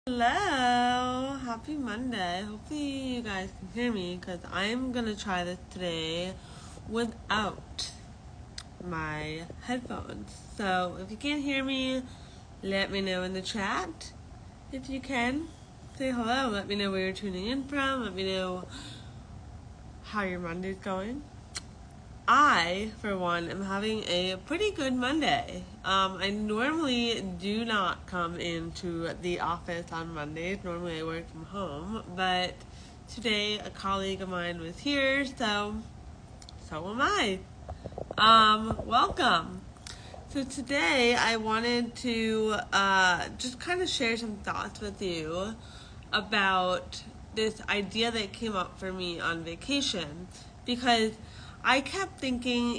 Hello, happy Monday. Hopefully you guys can hear me because I'm gonna try this today without my headphones. So if you can't hear me, let me know in the chat. If you can, say hello. Let me know where you're tuning in from. Let me know how your Monday's going. I, for one, am having a pretty good Monday. I normally do not come into the office on Mondays. Normally I work from home, but today a colleague of mine was here, so am I. Welcome. So today I wanted to just kind of share some thoughts with you about this idea that came up for me on vacation, because I kept thinking,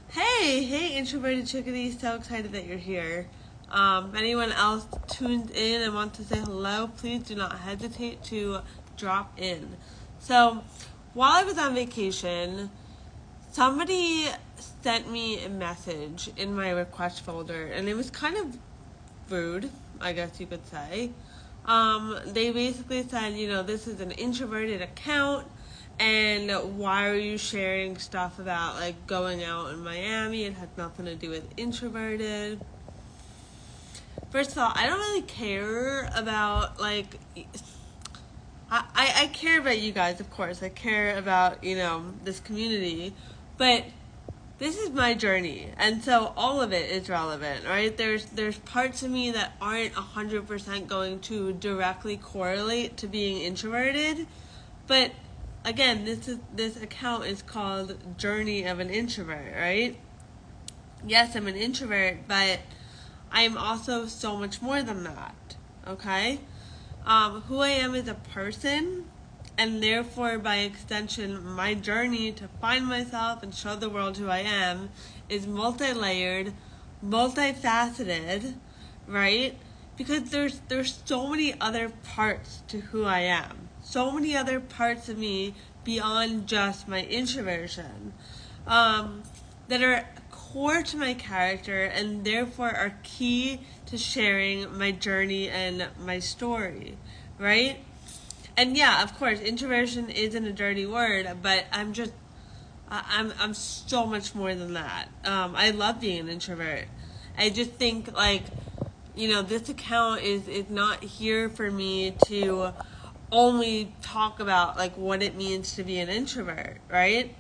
hey, introverted chickadee, so excited that you're here. Anyone else tuned in and wants to say hello, please do not hesitate to drop in. So, while I was on vacation, somebody sent me a message in my request folder, and it was kind of rude, I guess you could say. They basically said, this is an introverted account, and why are you sharing stuff about like going out in Miami? It has nothing to do with introverted. First of all, I don't really care about like I care about you guys, of course. I care about, this community, but this is my journey, and so all of it is relevant, right? There's parts of me that aren't 100% going to directly correlate to being introverted, but again, this account is called Journey of an Introvert, right? Yes, I'm an introvert, but I'm also so much more than that, okay? Who I am as a person, and therefore, by extension, my journey to find myself and show the world who I am is multi-layered, multifaceted, right? Because there's so many other parts to who I am. So many other parts of me beyond just my introversion that are core to my character and therefore are key to sharing my journey and my story, right? And yeah, of course, introversion isn't a dirty word, but I'm so much more than that. I love being an introvert. I just think this account is not here for me to only talk about like what it means to be an introvert, right?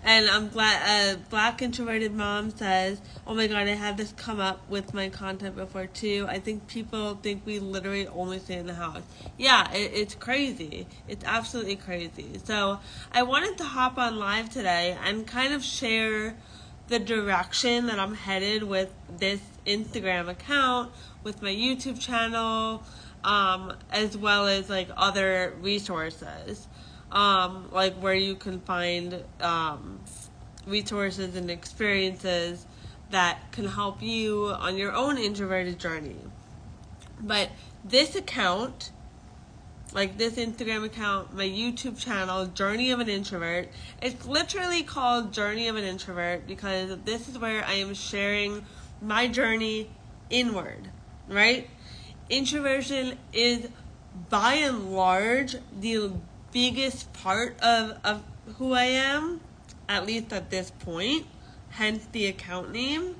And I'm glad a black introverted mom says, oh my god, I had this come up with my content before too. I think people think we literally only stay in the house. Yeah, it's crazy. It's absolutely crazy. So I wanted to hop on live today and kind of share the direction that I'm headed with this Instagram account, with my YouTube channel, as well as like other resources, like where you can find resources and experiences that can help you on your own introverted journey. But this account, like this Instagram account, my YouTube channel, Journey of an Introvert, it's literally called Journey of an Introvert because this is where I am sharing my journey inward, right? Introversion is by and large the biggest part of who I am, at least at this point, hence the account name.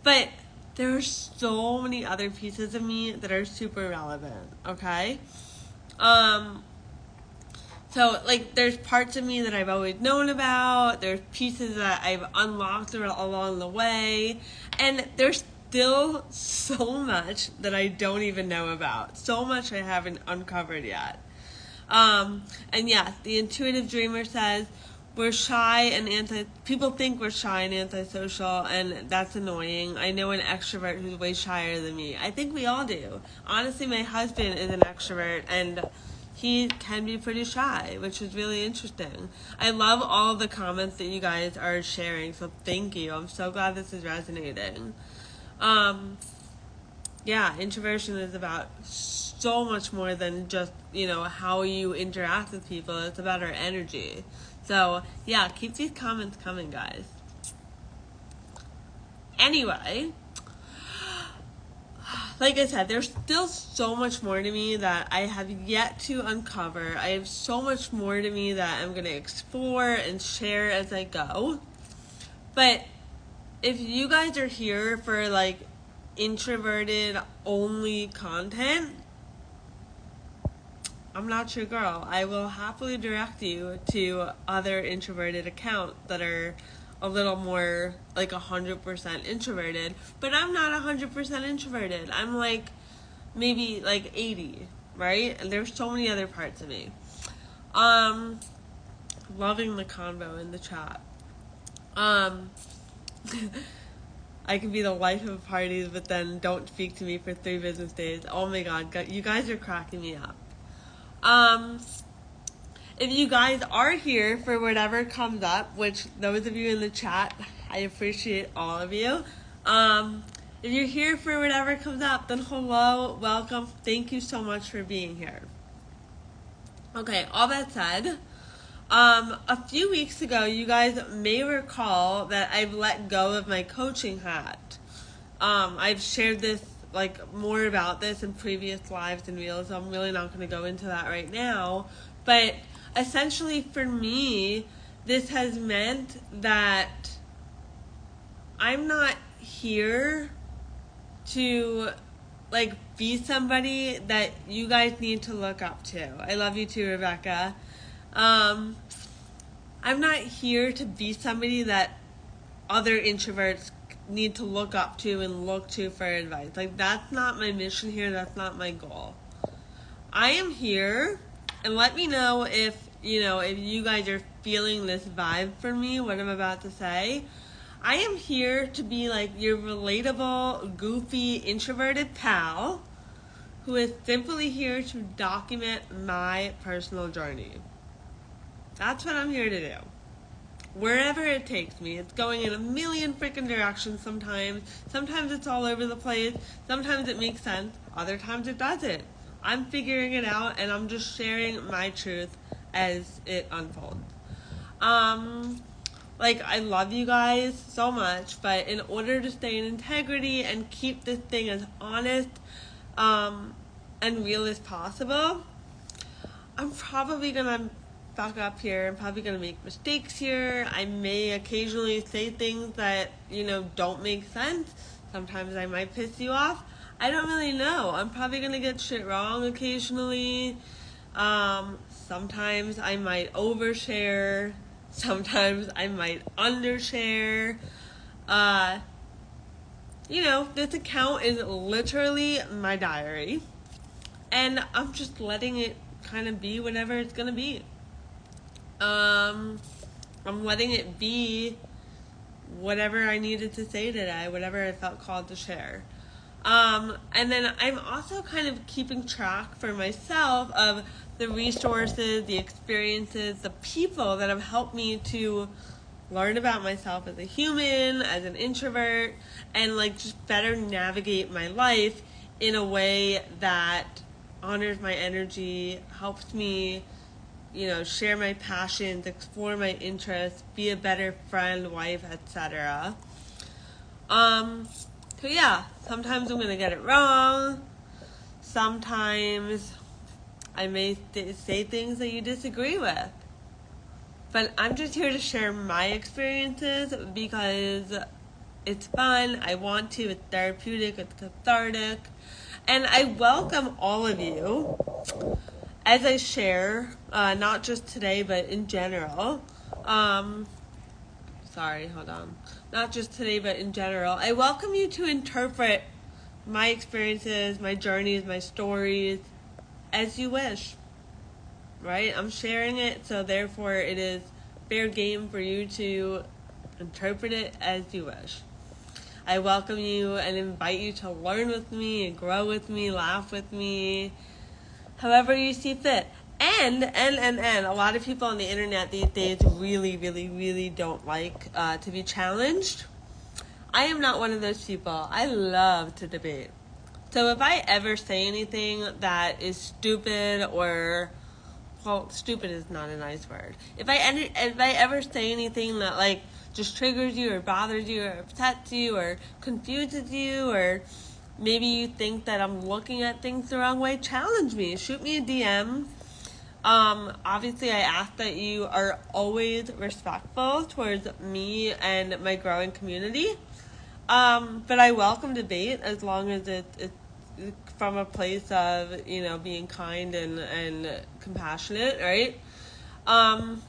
But there are so many other pieces of me that are super relevant, okay? So, like, there's parts of me that I've always known about, there's pieces that I've unlocked along the way, and there's still so much that I don't even know about. So much I haven't uncovered yet. And yeah, the intuitive dreamer says, we're shy and people think we're shy and antisocial, and that's annoying. I know an extrovert who's way shyer than me. I think we all do. Honestly, my husband is an extrovert, and he can be pretty shy, which is really interesting. I love all the comments that you guys are sharing, so thank you. I'm so glad this is resonating. Yeah, introversion is about so much more than just, how you interact with people. It's about our energy. So, yeah, keep these comments coming, guys. Anyway, like I said, there's still so much more to me that I have yet to uncover. I have so much more to me that I'm going to explore and share as I go. But if you guys are here for like introverted only content, I'm not your girl. I will happily direct you to other introverted accounts that are a little more like 100% introverted, but I'm not 100% introverted. I'm like maybe like 80, right? And there's so many other parts of me. Loving the convo in the chat. I can be the life of parties, but then don't speak to me for 3 business days. Oh my god, you guys are cracking me up. If you guys are here for whatever comes up, which those of you in the chat, I appreciate all of you. If you're here for whatever comes up, then hello, welcome. Thank you so much for being here. Okay, all that said, a few weeks ago, you guys may recall that I've let go of my coaching hat. I've shared this, like, more about this in previous lives and reels, so I'm really not going to go into that right now. But essentially, for me, this has meant that I'm not here to, like, be somebody that you guys need to look up to. I love you too, Rebecca. I'm not here to be somebody that other introverts need to look up to and look to for advice. Like, that's not my mission here. That's not my goal. I am here, and let me know if you guys are feeling this vibe from me, what I'm about to say. I am here to be like your relatable, goofy, introverted pal who is simply here to document my personal journey. That's what I'm here to do. Wherever it takes me. It's going in a million freaking directions sometimes. Sometimes it's all over the place. Sometimes it makes sense. Other times it doesn't. I'm figuring it out, and I'm just sharing my truth as it unfolds. I love you guys so much, but in order to stay in integrity and keep this thing as honest and real as possible, I'm probably gonna fuck up here. I'm probably gonna make mistakes here. I may occasionally say things that, don't make sense. Sometimes I might piss you off. I don't really know. I'm probably gonna get shit wrong occasionally. Sometimes I might overshare. Sometimes I might undershare. This account is literally my diary. And I'm just letting it kind of be whatever it's gonna be. I'm letting it be whatever I needed to say today, whatever I felt called to share. And then I'm also kind of keeping track for myself of the resources, the experiences, the people that have helped me to learn about myself as a human, as an introvert, and just better navigate my life in a way that honors my energy, helps me, share my passions, explore my interests, be a better friend, wife, etc. So yeah, sometimes I'm gonna get it wrong. Sometimes I may say things that you disagree with. But I'm just here to share my experiences because it's fun. I want to. It's therapeutic. It's cathartic. And I welcome all of you as I share, not just today, but in general. Not just today, but in general. I welcome you to interpret my experiences, my journeys, my stories, as you wish. Right? I'm sharing it, so therefore it is fair game for you to interpret it as you wish. I welcome you and invite you to learn with me and grow with me, laugh with me, however you see fit. And a lot of people on the internet these days really, really, really don't like to be challenged. I am not one of those people. I love to debate. So if I ever say anything that is stupid or, well, stupid is not a nice word. If I ever say anything that just triggers you or bothers you or upsets you or confuses you or maybe you think that I'm looking at things the wrong way, challenge me. Shoot me a DM. Obviously, I ask that you are always respectful towards me and my growing community. But I welcome debate as long as it's from a place of, being kind and compassionate, right?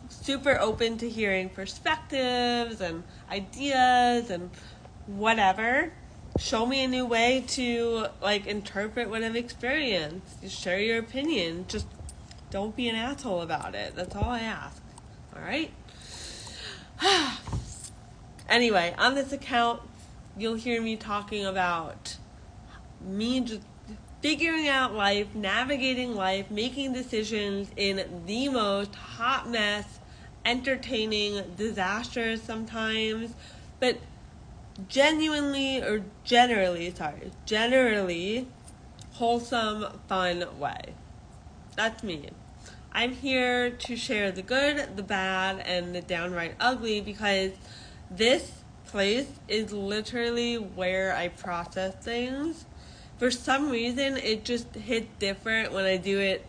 Super open to hearing perspectives and ideas and whatever. Show me a new way to, interpret what I've experienced. Just share your opinion. Just don't be an asshole about it. That's all I ask. All right? Anyway, on this account, you'll hear me talking about me just figuring out life, navigating life, making decisions in the most hot mess, entertaining, disastrous sometimes, but generally wholesome, fun way. That's me. I'm here to share the good, the bad, and the downright ugly because this place is literally where I process things. For some reason, it just hits different when I do it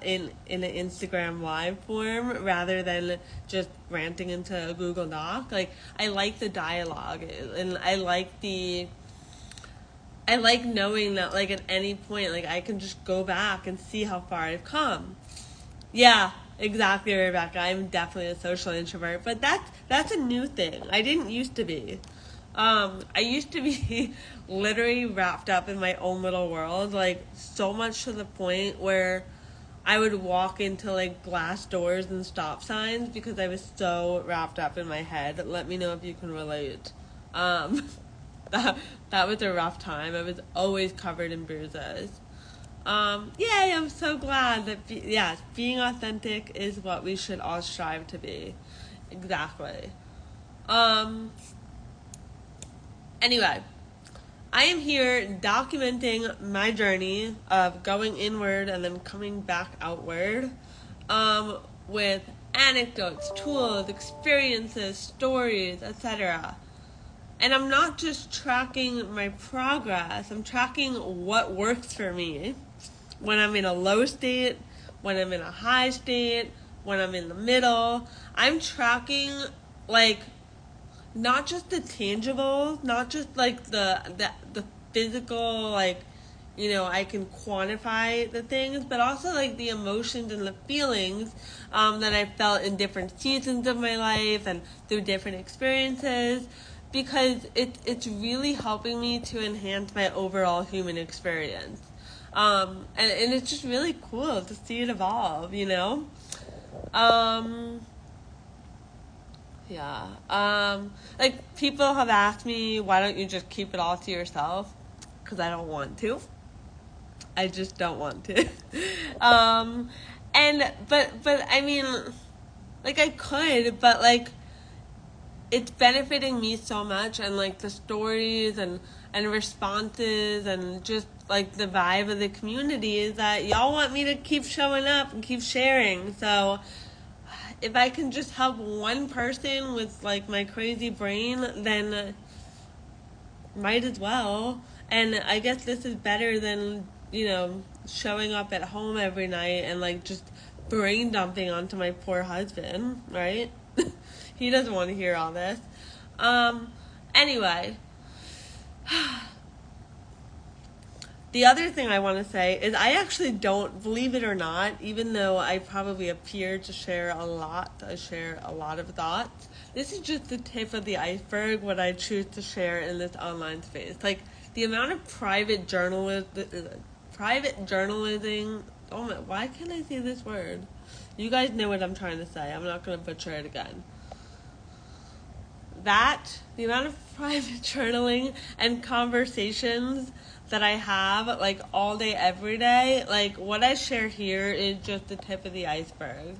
in an Instagram live form rather than just ranting into a Google Doc. I like the dialogue, and I like knowing that, at any point, I can just go back and see how far I've come. Yeah, exactly, Rebecca. I'm definitely a social introvert, but that's a new thing. I didn't used to be. I used to be literally wrapped up in my own little world, so much to the point where I would walk into, glass doors and stop signs because I was so wrapped up in my head. Let me know if you can relate. That was a rough time. I was always covered in bruises. Yay, I'm so glad that, being authentic is what we should all strive to be. Exactly. Anyway, I am here documenting my journey of going inward and then coming back outward, with anecdotes, tools, experiences, stories, etc. And I'm not just tracking my progress, I'm tracking what works for me when I'm in a low state, when I'm in a high state, when I'm in the middle. I'm tracking, not just the tangible, not just the physical, I can quantify the things, but also the emotions and the feelings that I felt in different seasons of my life and through different experiences, because it's really helping me to enhance my overall human experience. And it's just really cool to see it evolve, people have asked me, why don't you just keep it all to yourself? Because I don't want to. I just don't want to. But I mean, I could, but it's benefiting me so much, and the stories and responses and just the vibe of the community is that y'all want me to keep showing up and keep sharing. So if I can just help one person with my crazy brain, then might as well. And I guess this is better than, showing up at home every night and just brain dumping onto my poor husband, right? He doesn't want to hear all this. Anyway, the other thing I want to say is I actually don't, believe it or not, even though I probably appear to share a lot, I share a lot of thoughts. This is just the tip of the iceberg, what I choose to share in this online space. The amount of private journalism, oh my, why can't I say this word? You guys know what I'm trying to say. I'm not going to butcher it again. The amount of private journaling and conversations that I have, all day, every day, what I share here is just the tip of the iceberg.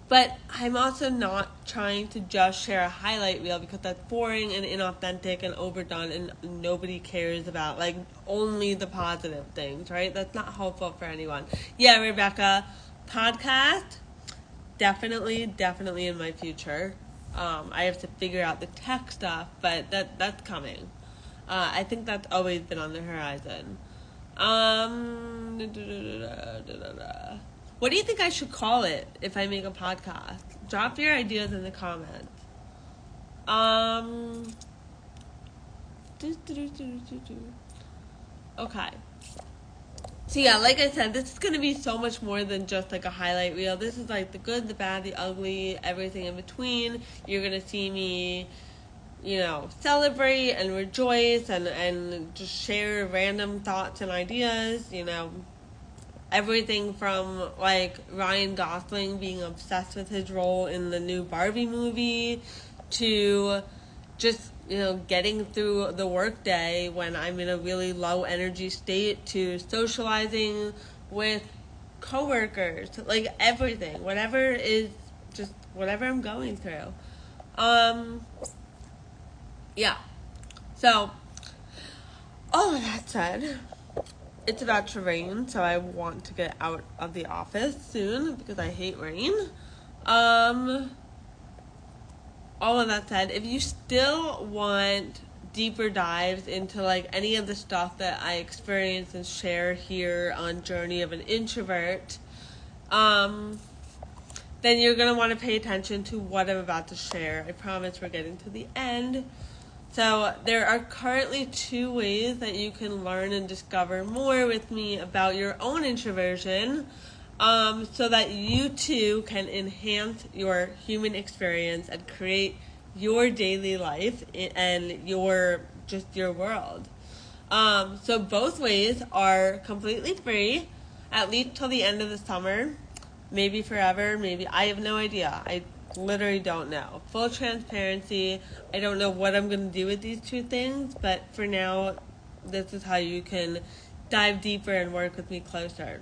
But I'm also not trying to just share a highlight reel because that's boring and inauthentic and overdone and nobody cares about, only the positive things, right? That's not helpful for anyone. Yeah, Rebecca, podcast, definitely in my future. I have to figure out the tech stuff, but that's coming. I think that's always been on the horizon. What do you think I should call it if I make a podcast? Drop your ideas in the comments. Okay. So yeah, like I said, this is going to be so much more than just like a highlight reel. This is like the good, the bad, the ugly, everything in between. You're going to see me, celebrate and rejoice and just share random thoughts and ideas, everything from like Ryan Gosling being obsessed with his role in the new Barbie movie to just getting through the workday when I'm in a really low energy state, to socializing with coworkers, like everything, whatever I'm going through. Yeah. So all of that said, it's about to rain, so I want to get out of the office soon because I hate rain. All of that said, if you still want deeper dives into like any of the stuff that I experience and share here on Journey of an Introvert, then you're going to want to pay attention to what I'm about to share. I promise we're getting to the end. So there are currently 2 ways that you can learn and discover more with me about your own introversion, so that you too can enhance your human experience and create your daily life and your world. So both ways are completely free, at least till the end of the summer, maybe forever, maybe, I have no idea. I literally don't know. Full transparency, I don't know what I'm going to do with these 2 things, but for now, this is how you can dive deeper and work with me closer.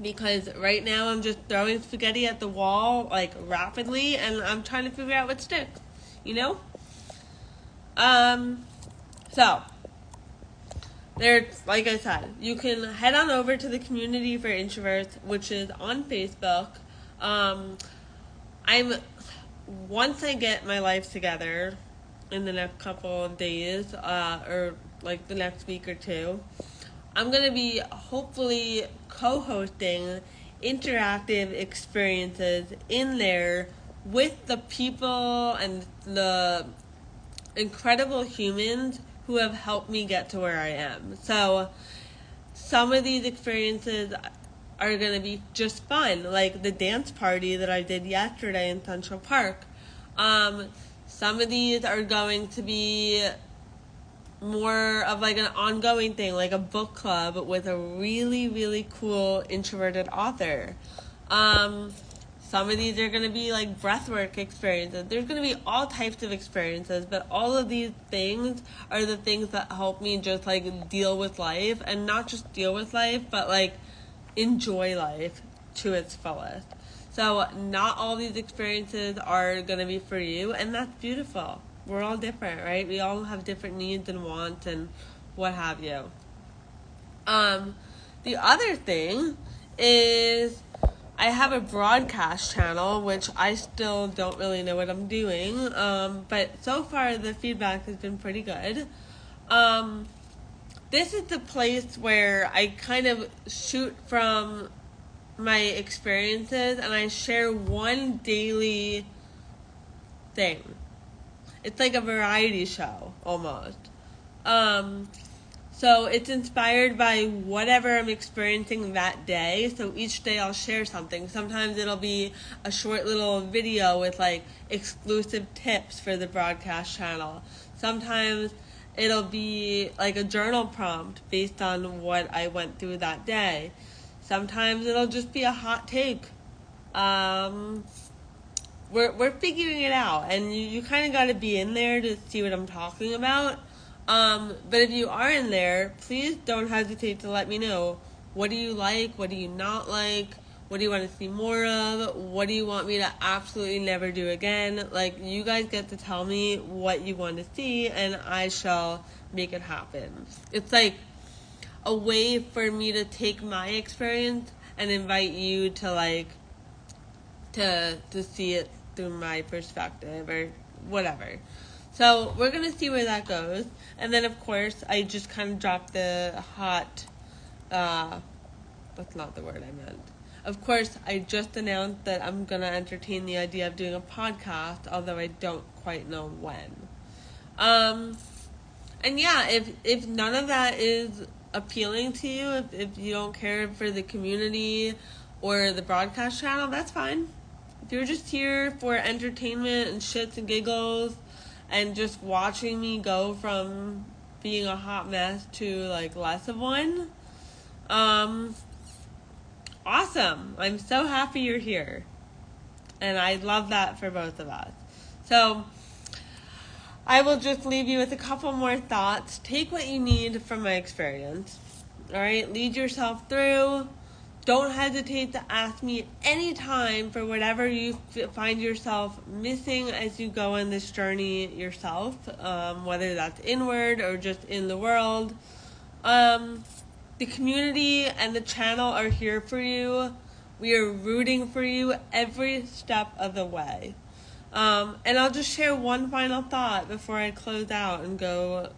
Because right now I'm just throwing spaghetti at the wall, like, rapidly, and I'm trying to figure out what sticks, So, there's, like I said, you can head on over to the Community for Introverts, which is on Facebook. Once I get my life together in the next couple of days, or like the next week or 2, I'm going to be hopefully co-hosting interactive experiences in there with the people and the incredible humans who have helped me get to where I am. So some of these experiences are going to be just fun, like the dance party that I did yesterday in Central Park. Some of these are going to be more of like an ongoing thing, like a book club with a really, really cool introverted author. Some of these are going to be like breathwork experiences. There's going to be all types of experiences, but all of these things are the things that help me just like deal with life, and not just deal with life, but like enjoy life to its fullest. So not all these experiences are going to be for you, and that's beautiful. We're all different, right? We all have different needs and wants and what have you. The other thing is I have a broadcast channel, which I still don't really know what I'm doing, but so far the feedback has been pretty good. This is the place where I kind of shoot from my experiences and I share one daily thing. It's like a variety show, almost. So it's inspired by whatever I'm experiencing that day. So each day I'll share something. Sometimes it'll be a short little video with like exclusive tips for the broadcast channel. Sometimes it'll be like a journal prompt based on what I went through that day. Sometimes it'll just be a hot take. We're figuring it out, and you kind of got to be in there to see what I'm talking about. But if you are in there, please don't hesitate to let me know. What do you like? What do you not like? What do you want to see more of? What do you want me to absolutely never do again? Like, you guys get to tell me what you want to see, and I shall make it happen. It's like a way for me to take my experience and invite you to like to see it through my perspective or whatever. So we're going to see where that goes. And then, of course, I just kind of dropped the hot, that's not the word I meant. Of course, I just announced that I'm going to entertain the idea of doing a podcast, although I don't quite know when. And yeah, if none of that is appealing to you, if you don't care for the community or the broadcast channel, that's fine. If you're just here for entertainment and shits and giggles and just watching me go from being a hot mess to like less of one, awesome. I'm so happy you're here. And I love that for both of us. So I will just leave you with a couple more thoughts. Take what you need from my experience. All right? Lead yourself through. Don't hesitate to ask me anytime for whatever you find yourself missing as you go on this journey yourself, whether that's inward or just in the world. The community and the channel are here for you. We are rooting for you every step of the way. And I'll just share one final thought before I close out and go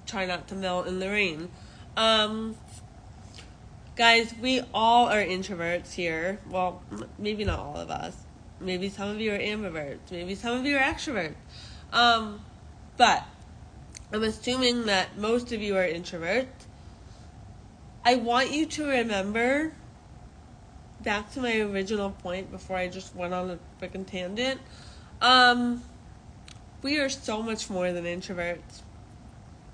try not to melt in the rain. Guys, we all are introverts here. Well, maybe not all of us. Maybe some of you are ambiverts. Maybe some of you are extroverts. But I'm assuming that most of you are introverts. I want you to remember, back to my original point before I just went on a freaking tangent, we are so much more than introverts.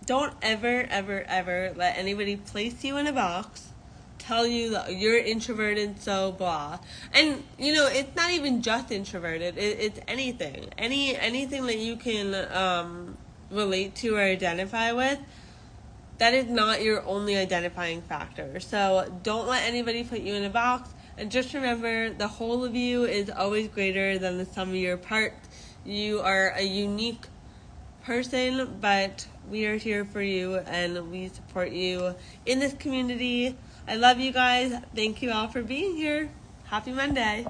Don't ever, ever, ever let anybody place you in a box, tell you that you're introverted, so blah. And, you know, it's not even just introverted. It's anything. Anything that you can relate to or identify with, that is not your only identifying factor. So don't let anybody put you in a box. And just remember, the whole of you is always greater than the sum of your parts. You are a unique person, but we are here for you and we support you in this community. I love you guys. Thank you all for being here. Happy Monday.